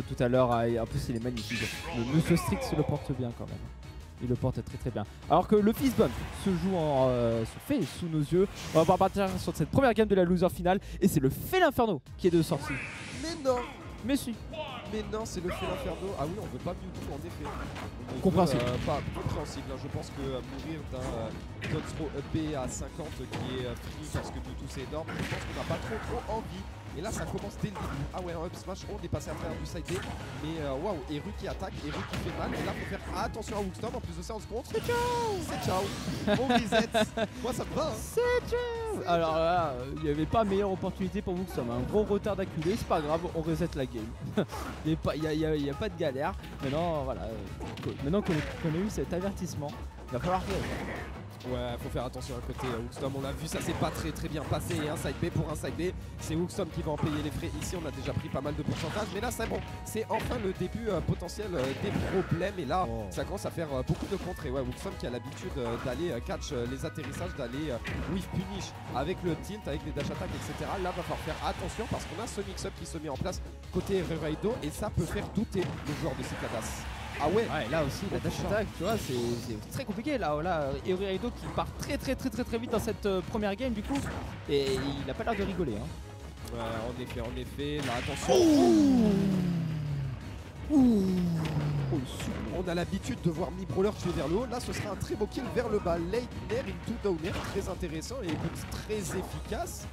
tout à l'heure. En plus, il est magnifique. Monsieur Strix le porte bien quand même. Il le porte très très bien. Alors que le fist bump se joue se fait sous nos yeux. On va partir sur cette première game de la loser finale. Et c'est le Félin Inferno qui est de sortie. Mais non. Mais si. Mais non, c'est le Félin Inferno. Ah oui, on veut pas Mewtwo en effet. Compréhensible. Pas compréhensible. Hein. Je pense que mourir d'un Dodge EP à 50 qui est free parce que Mewtwo c'est énorme, je pense qu'on n'a pas trop envie. Et là ça commence dès le début. Ah ouais, un up smash, on est passé à travers du side B. Mais waouh, Eru qui attaque, Eru qui fait mal. Et là faut faire attention à Wookstorm. En plus de ça on se compte. C'est ciao. C'est ciao. On reset. Moi ça me va. Hein. C'est ciao. Alors là, il n'y avait pas meilleure opportunité pour Wookstorm. Un gros retard d'acculé, c'est pas grave, on reset la game. Il n'y a pas de galère. Maintenant, voilà, maintenant qu'on a eu cet avertissement, il va falloir réagir. Ouais, faut faire attention à côté Wookstorm, on l'a vu, ça s'est pas très bien passé. Et un side B pour un side B, c'est Wookstorm qui va en payer les frais. Ici, on a déjà pris pas mal de pourcentage, mais là, c'est bon, c'est enfin le début potentiel des problèmes. Et là, ça commence à faire beaucoup de contrées. Ouais, Wookstorm qui a l'habitude d'aller catch les atterrissages, d'aller whiff punish avec le tilt, avec les dash attack, etc. Là, va falloir faire attention parce qu'on a ce mix-up qui se met en place côté Rereido et ça peut faire douter le joueur de Cicadas. Ah ouais, là aussi la dash attack, tu vois, c'est très compliqué là. Rereido qui part très vite dans cette première game du coup. Et il a pas l'air de rigoler. Hein. Ouais, en effet, là attention. On a l'habitude de voir Mi-Brawler tuer vers le haut. Là, ce sera un très beau kill vers le bas. Late air into down air, très intéressant et écoute, très efficace.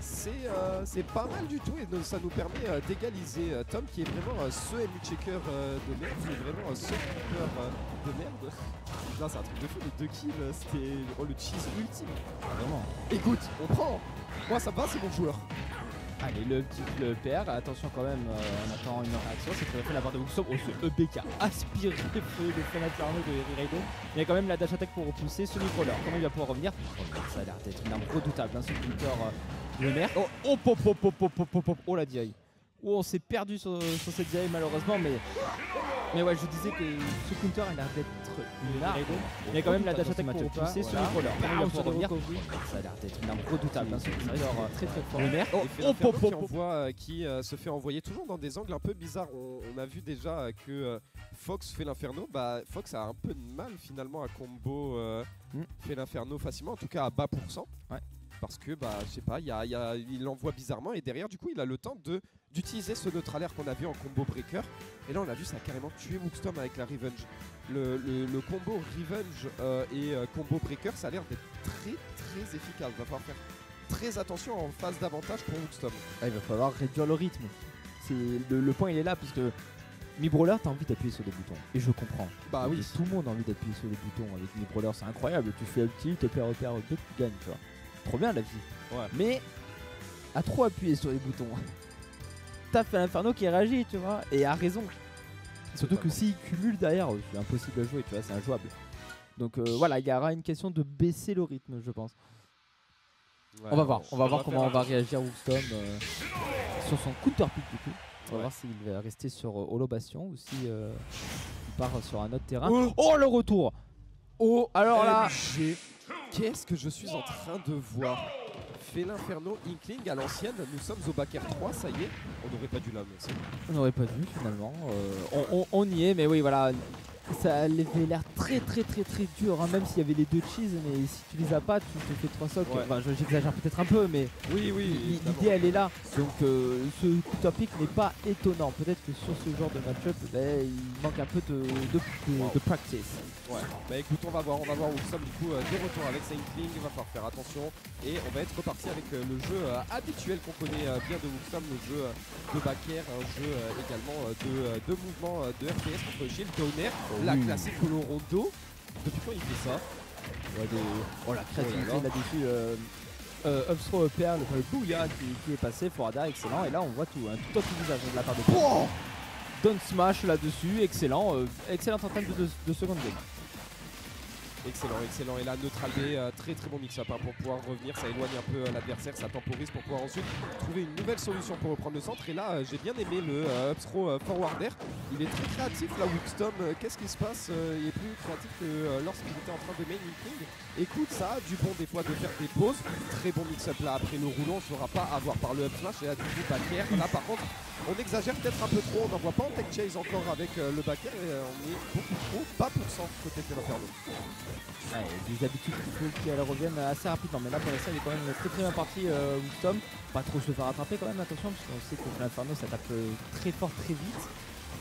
C'est pas mal du tout et ça nous permet d'égaliser Tom qui est vraiment ce MU checker de merde, qui est vraiment ce keeper de merde. Là c'est un truc de fou, les 2 kills, c'était le cheese ultime. Vraiment. Écoute, on prend. Moi ça me va, c'est mon joueur. Allez, le petit perd. Attention quand même, en attendant une réaction. C'est très fait la part de Wookstorm. Ce EB qui a aspiré le Félin Inferno de Rereido. Il y a quand même la dash attack pour repousser ce micro-là. Comment il va pouvoir revenir? Ça a l'air d'être une arme redoutable, hein, ce Counter le maire. Oh la DI. Oh, on s'est perdu sur cette DI malheureusement, mais ouais, je disais que ce counter a l'air d'être large. Il y a quand même la dash attack pour repousser ce micro-là. Comment il va pouvoir revenir? Ça a l'air d'être une arme redoutable, hein, ce Counter très fort. Le maire. Qui se fait envoyer toujours dans des angles un peu bizarres. On a vu déjà que Fox fait l'inferno. Bah, Fox a un peu de mal finalement à combo fait l'inferno facilement, en tout cas à bas pourcent. Ouais. Parce que bah je sais pas, il l'envoie bizarrement et derrière du coup il a le temps d'utiliser ce neutral air qu'on a vu en combo breaker. Et là on a vu ça a carrément tué Wookstorm avec la revenge. Le combo revenge et combo breaker ça a l'air d'être très efficace. Il va falloir faire très attention en phase d'avantage pour Wookstorm. Il va falloir réduire le rythme. Le point il est là parce que Mi-Brawler, t'as envie d'appuyer sur des boutons. Et je comprends. Bah oui. Tout le monde a envie d'appuyer sur les boutons avec Mi-Brawler, c'est incroyable. Tu fais ulti, te plaît repère 2, tu gagnes, tu vois. Trop bien la vie. Ouais. Mais à trop appuyer sur les boutons, t'as fait l'inferno qui réagit, tu vois. Et a raison. Surtout que s'il cumule derrière, c'est impossible à jouer, tu vois, c'est injouable. Donc voilà, il y aura une question de baisser le rythme, je pense. Ouais, on va voir comment on va réagir Wookstorm sur son counter pick du coup. On va voir s'il va rester sur Holo Bastion ou si il part sur un autre terrain. Oh le retour. Oh alors là, qu'est-ce que je suis en train de voir? Félin Inferno Inkling à l'ancienne, nous sommes au backer 3, ça y est. On n'aurait pas dû l'annoncer. On n'aurait pas dû finalement. On y est, mais oui voilà. Ça avait l'air très dur, hein, même s'il y avait les 2 cheese, mais si tu les as pas, tu te fais 3 socs. Ouais. Enfin, j'exagère peut-être un peu, mais oui, l'idée elle est là. Donc ce counter pick n'est pas étonnant. Peut-être que sur ce genre de match-up, il manque un peu de practice. Ouais, bah écoute, on va voir Wookstorm du coup de retour avec sa Inkling, il va falloir faire attention et on va être reparti avec le jeu habituel qu'on connaît bien de Wookstorm, le jeu de backer, un jeu également de mouvement de RTS contre Shield Downer, la classique Colorondo. Depuis quand il fait ça? Oh la créativité là-dessus. Upthrow upper, le bouillard qui est passé, Forada excellent, et là on voit tout, un tout autre visage de la part de Down smash là-dessus, excellent, excellente entame de seconde game. Excellent, excellent. Et là, neutral B, très très bon mix-up pour pouvoir revenir. Ça éloigne un peu l'adversaire, ça temporise pour pouvoir ensuite trouver une nouvelle solution pour reprendre le centre. Et là, j'ai bien aimé le up throw forward air. Il est très créatif là, Wookstom. Qu'est-ce qui se passe? Il est plus créatif que lorsqu'il était en train de main King. Écoute, ça a du bon des fois de faire des pauses. Très bon mix-up là après le roulant. On ne saura pas avoir par le up smash. Et là, du coup, back air. Là, par contre, on exagère peut-être un peu trop. On n'en voit pas en tech chase encore avec le back air. Et on est beaucoup trop bas pour cent côté Felinferno. Ouais, des habitudes qu'il faut qu'elles reviennent assez rapidement. Mais là, pour l'instant, il est quand même très bien parti, Wookstom. Pas trop se faire rattraper quand même, attention, parce qu'on sait que l'Inferno ça tape très fort, très vite.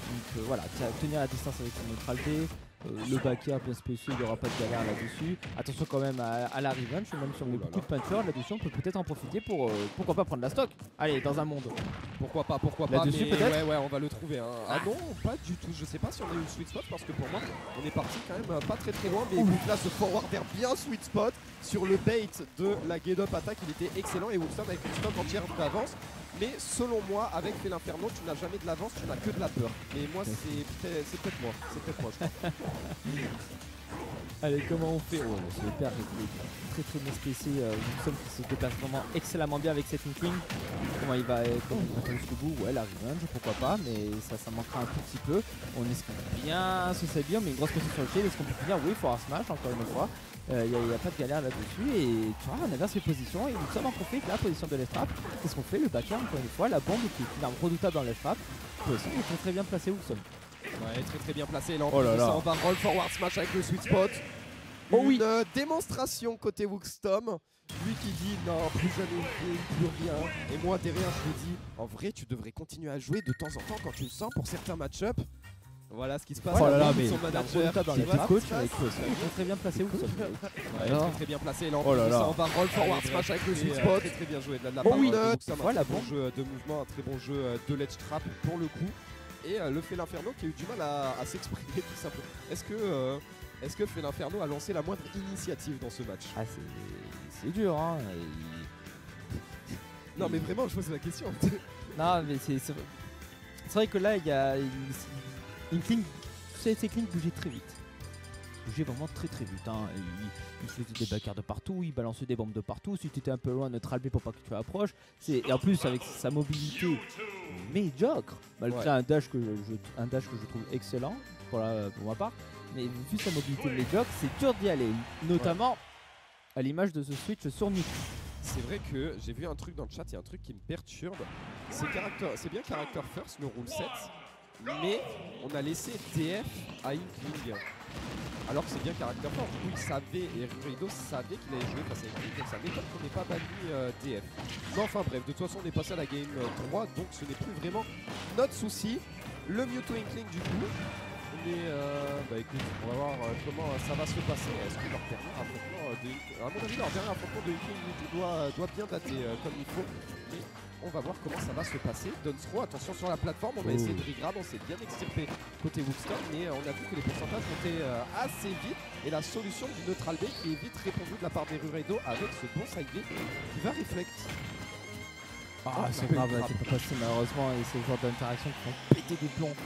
Donc voilà, tenir la distance avec son neutral B. Le back air bien spécial, il n'y aura pas de galère là-dessus. Attention quand même à la revenge, même si on met beaucoup de peinture là-dessus, on peut peut-être en profiter pour pourquoi pas prendre la stock. Allez, dans un monde. Pourquoi pas, là-dessus peut-être. Ouais, on va le trouver. Hein. Ah non, pas du tout. Je sais pas si on a eu une sweet spot parce que pour moi, on est parti quand même pas très très loin. Mais écoute, là, ce forward air bien sweet spot sur le bait de la get up attaque, il était excellent. Et Wookstom avec une stock entière d'avance. Mais selon moi, avec Felinferno, tu n'as jamais de l'avance, tu n'as que de la peur. Et moi, c'est peut-être moi. C'est peut-être moi, je crois. Allez, comment on fait? Oh, c'est le père très très bien spécié. Wookstom qui se déplace vraiment excellemment bien avec cette Inkling. Comment il va jusqu'au bout? Ouais, la revenge, pourquoi pas, mais ça manquera un tout petit peu. On esquive bien ce side bien, mais une grosse pression sur le shield. Est-ce qu'on peut finir? Oui, il faut un smash encore une fois. Il n'y a pas de galère là-dessus. Et tu vois, on inverse les positions et Wookstom en profite. La position de left trap. Qu'est-ce qu'on fait? Le back air, encore une fois, la bombe qui est une arme redoutable dans le left trap. Position qui est très bien placée, Wookstom. Ouais, très bien placé. Là, oh là là. Ça, on va roll forward smash avec le sweet spot. Oh oui. Une démonstration côté Wookstom. Lui qui dit non, plus jamais plus rien. Et moi derrière, je lui dis en vrai, tu devrais continuer à jouer de temps en temps quand tu le sens pour certains match-up. Voilà ce qui se passe. Oh là là, mais son manager dans les coach avec très bien placé Wookstom. Ouais, très bien placé. Là, oh là là. Ça, on va roll forward smash avec le sweet spot. Très bien joué. De la oh oui, voilà, bon jeu de mouvement, un très bon jeu de ledge trap pour le coup. Et le Felinferno qui a eu du mal à s'exprimer tout simplement. Est-ce que Felinferno a lancé la moindre initiative dans ce match? Ah, c'est dur, hein. Non, mais vraiment, je pose la question. Non, mais c'est vrai que là, il y a une Inkling. Ces Inkling bougeait très vite. Bougeait vraiment très vite. Hein. Il faisait des backers de partout, il balançait des bombes de partout. Si tu étais un peu loin, neutral B pour pas que tu approches. Et en plus, avec sa mobilité médiocre, malgré un dash que je trouve excellent pour ma part. Mais vu sa mobilité médiocre, c'est dur d'y aller, notamment à l'image de ce switch sur Nick. C'est vrai que j'ai vu un truc dans le chat, il y a un truc qui me perturbe. C'est bien Character First, le rule 7, mais on a laissé TF à Inkling. Alors que c'est bien Character First, du coup il savait, et Rurido savait qu'il allait jouer face à Inkling, donc ça m'étonne qu'on n'ait pas banni TF. Mais enfin bref, de toute façon on est passé à la game 3, donc ce n'est plus vraiment notre souci. Le Mewtwo Inkling du coup. Mais bah écoute, on va voir comment ça va se passer. Est-ce que leur dernier affrontement à mon avis, leur dernier affrontement de Inkling doit bien dater comme il faut. Mais on va voir comment ça va se passer. Dunsro, attention sur la plateforme, on a essayé de regrab, on s'est bien extirpé côté Wookstom, mais on a vu que les pourcentages montaient assez vite. Et la solution du neutral B qui est vite répondue de la part des Ruredo avec ce bon side B qui va reflect. Ah, c'est grave, c'est pas possible malheureusement, et c'est le genre d'interaction qui font péter des plombs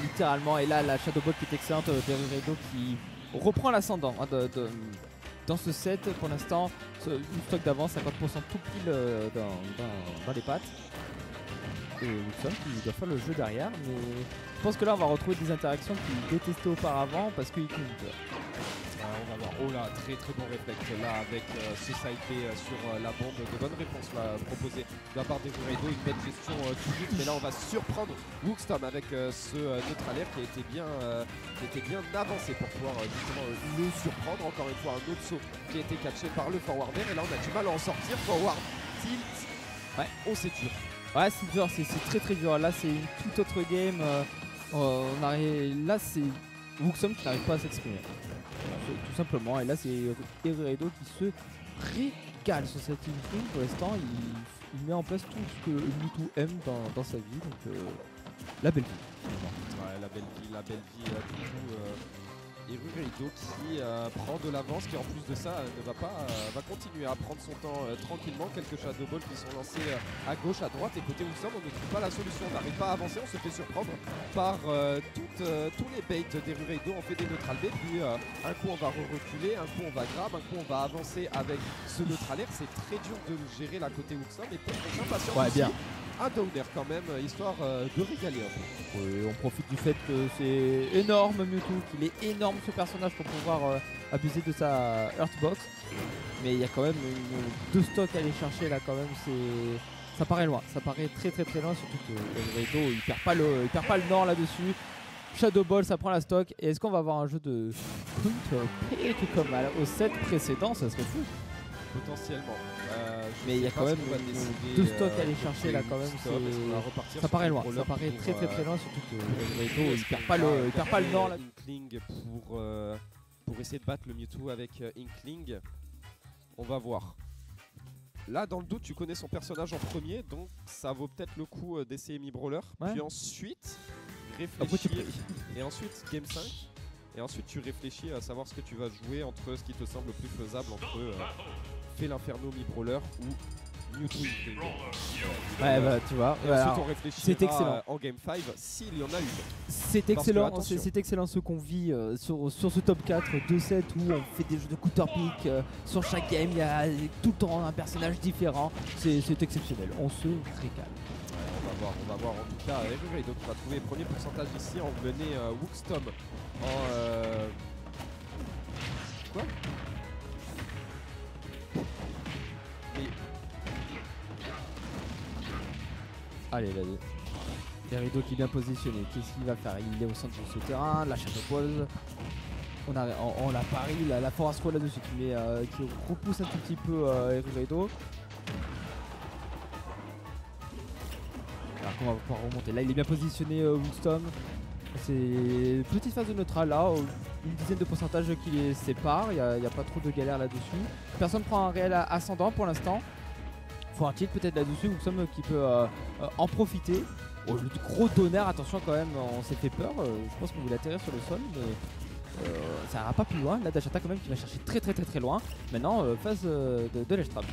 littéralement. Et là, la Shadowbot qui est excellente, Rurido qui reprend l'ascendant dans ce set pour l'instant. Une stock d'avance, 50% tout pile dans les pattes. Et Wookstom qui doit faire le jeu derrière, mais je pense que là on va retrouver des interactions qu'il détestait auparavant parce qu'il compte. On va voir. Oh là, très bon réflexe là avec ce side B sur la bombe. De bonnes réponses là, proposées de la part des Ruredo. Une belle gestion tout vite. Mais là, on va surprendre Wookstom avec ce neutral air qui était bien avancé pour pouvoir justement le surprendre. Encore une fois, un autre saut qui a été catché par le forward air. Et là, on a du mal à en sortir. Forward tilt. Ouais, oh, c'est dur. Ouais, c'est dur, c'est très dur. Là, c'est une toute autre game. Là, c'est Wookstom qui n'arrive pas à s'exprimer. Tout simplement, et là c'est Rurido qui se régale sur cette Inkling. Pour l'instant il met en place tout ce que Mewtwo aime dans sa vie, donc la belle vie. Ouais, la belle vie du coup Et Rureido qui prend de l'avance, qui en plus de ça ne va pas va continuer à prendre son temps tranquillement. Quelques shadow balls qui sont lancés à gauche, à droite, et côté Wooksom on ne trouve pas la solution, on n'arrive pas à avancer, on se fait surprendre par tous les baits des Rureido. On fait des neutral bait, puis un coup on va reculer, un coup on va grab, un coup on va avancer avec ce neutral air. C'est très dur de le gérer là côté Wooksom, et peut-être qu'on s'impatiente aussi. Bien. Un downer quand même, histoire de régaler un peu. Oui, on profite du fait que c'est énorme Mewtwo, qu'il est énorme ce personnage pour pouvoir abuser de sa Earthbox. Mais il y a quand même deux stocks à aller chercher là quand même, ça paraît loin, ça paraît très loin, surtout que Rureido il perd pas le nord là-dessus. Shadow Ball ça prend la stock, et est-ce qu'on va avoir un jeu de counter pick comme au set précédent? Ça serait fou. Potentiellement. Mais il y a quand même deux stocks à aller chercher là quand même, ça paraît loin, ça paraît très loin, surtout que Rureido il perd pas le nord là. Inkling pour essayer de battre le Mewtwo avec Inkling. On va voir. Là dans le doute tu connais son personnage en premier, donc ça vaut peut-être le coup d'essayer Mi-Brawler. Puis ensuite réfléchir, et ensuite Game 5. Et ensuite tu réfléchis à savoir ce que tu vas jouer entre ce qui te semble le plus faisable entre Fait l'Inferno Mi-Brawler ou Mewtwo Inkling. Ouais bah tu vois, ensuite on réfléchit c'est excellent en Game 5 s'il y en a une. C'est excellent, c'est excellent ce qu'on vit sur ce top 4 2-7 où on fait des jeux de counter pick sur chaque game, il y a tout le temps un personnage différent, c'est exceptionnel, on se régale. On va voir en tout cas Rureido qui va trouver le premier pourcentage ici en menée Wookstom en quoi. Mais allez là, Rureido qui est bien positionné, qu'est-ce qu'il va faire? Il est au centre de ce terrain, la Shadow Ball. On la parie, la Forest Roll là-dessus qui repousse un tout petit peu Rureido. Alors qu'on va pouvoir remonter. Là il est bien positionné Wookstom. C'est petite phase de neutral là, une dizaine de pourcentages qui les séparent, il n'y a pas trop de galère là-dessus. Personne prend un réel ascendant pour l'instant. Faut un tilt peut-être là-dessus, Wookstom qui peut en profiter. Oh, le gros donner, attention quand même, on s'est fait peur, je pense qu'on voulait atterrir sur le sol, mais ça n'ira pas plus loin. Là Dachata quand même qui va chercher très loin. Maintenant phase de l'edge trap.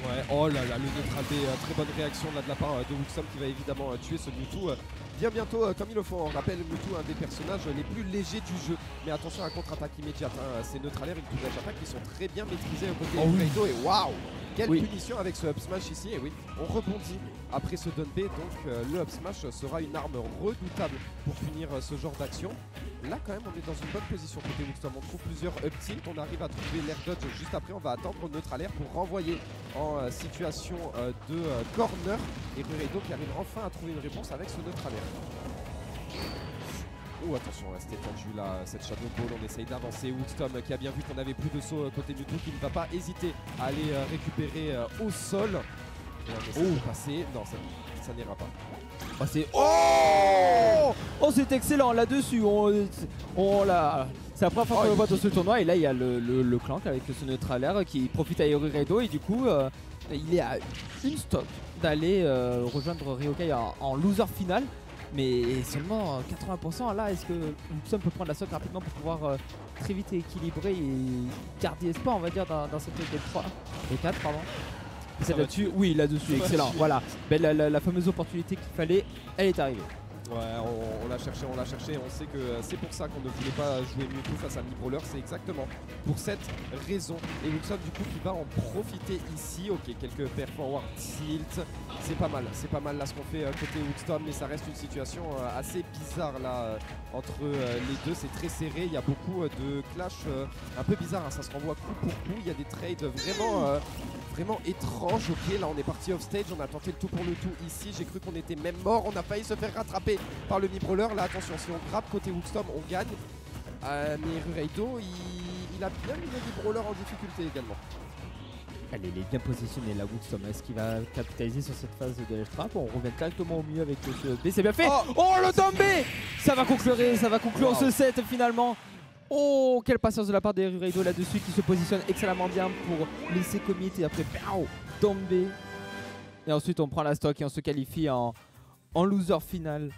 Ouais, oh là là, le neutral B, très bonne réaction là de la part de Wookstom qui va évidemment tuer ce Mewtwo bien bientôt comme il le faut. On rappelle Mewtwo, un des personnages les plus légers du jeu, mais attention à la contre-attaque immédiate, ces neutrales air et une touche d'attaque qui sont très bien maîtrisés au côté de Rureido. Et waouh, quelle punition avec ce up smash ici. Et oui, on rebondit après ce down B, donc le up smash sera une arme redoutable pour punir ce genre d'action. Là quand même on est dans une bonne position côté Wookstom, on trouve plusieurs up tilt, on arrive à trouver l'air dodge juste après, on va attendre neutral air pour renvoyer en situation de corner, et Rureido qui arrive enfin à trouver une réponse avec ce neutral air. Oh attention, c'était tendu là, cette Shadow Ball, on essaye d'avancer. Wookstom qui a bien vu qu'on avait plus de saut côté Mewtwo, qui ne va pas hésiter à aller récupérer au sol. Et on essaie de passer, non ça n'ira pas. Oh c'est c'est excellent là-dessus, c'est la première fois qu'on le voit dans ce tournoi, et là il y a le Clank avec ce neutral air qui profite à Rureido, et du coup il est à une stock d'aller rejoindre Ryokai en loser final, mais seulement 80%. Là est-ce que Wookstom peut prendre la stock rapidement pour pouvoir très vite équilibrer et garder espoir on va dire dans cette game 3 et 4 pardon. C'est là-dessus, oui là-dessus, excellent, voilà, la fameuse opportunité qu'il fallait, elle est arrivée. Ouais, on l'a cherché, on sait que c'est pour ça qu'on ne voulait pas jouer Mewtwo face à Mi-Brawler, c'est exactement pour cette raison. Et Wookstom du coup qui va en profiter ici, ok, quelques pair forward tilt, c'est pas mal là ce qu'on fait côté Wookstom, mais ça reste une situation assez bizarre là entre les deux, c'est très serré, il y a beaucoup de clash un peu bizarre, hein, ça se renvoie coup pour coup, il y a des trades vraiment étranges. Ok, là on est parti off stage, on a tenté le tout pour le tout ici, j'ai cru qu'on était même mort, on a failli se faire rattraper par le Mi-Brawler. Là attention, si on grappe côté Wookstom on gagne, mais Rureido il a bien mis le Mi-Brawler en difficulté également. Elle est bien positionnée là Wookstom, est-ce qu'il va capitaliser sur cette phase de l'edge trap? On revient directement au milieu avec ce B, c'est bien fait. Oh le down B, ça va conclure ce set finalement. Oh, quelle patience de la part des Rureido là-dessus qui se positionne excellemment bien pour laisser commit, et après down B. Et ensuite on prend la stock et on se qualifie en loser final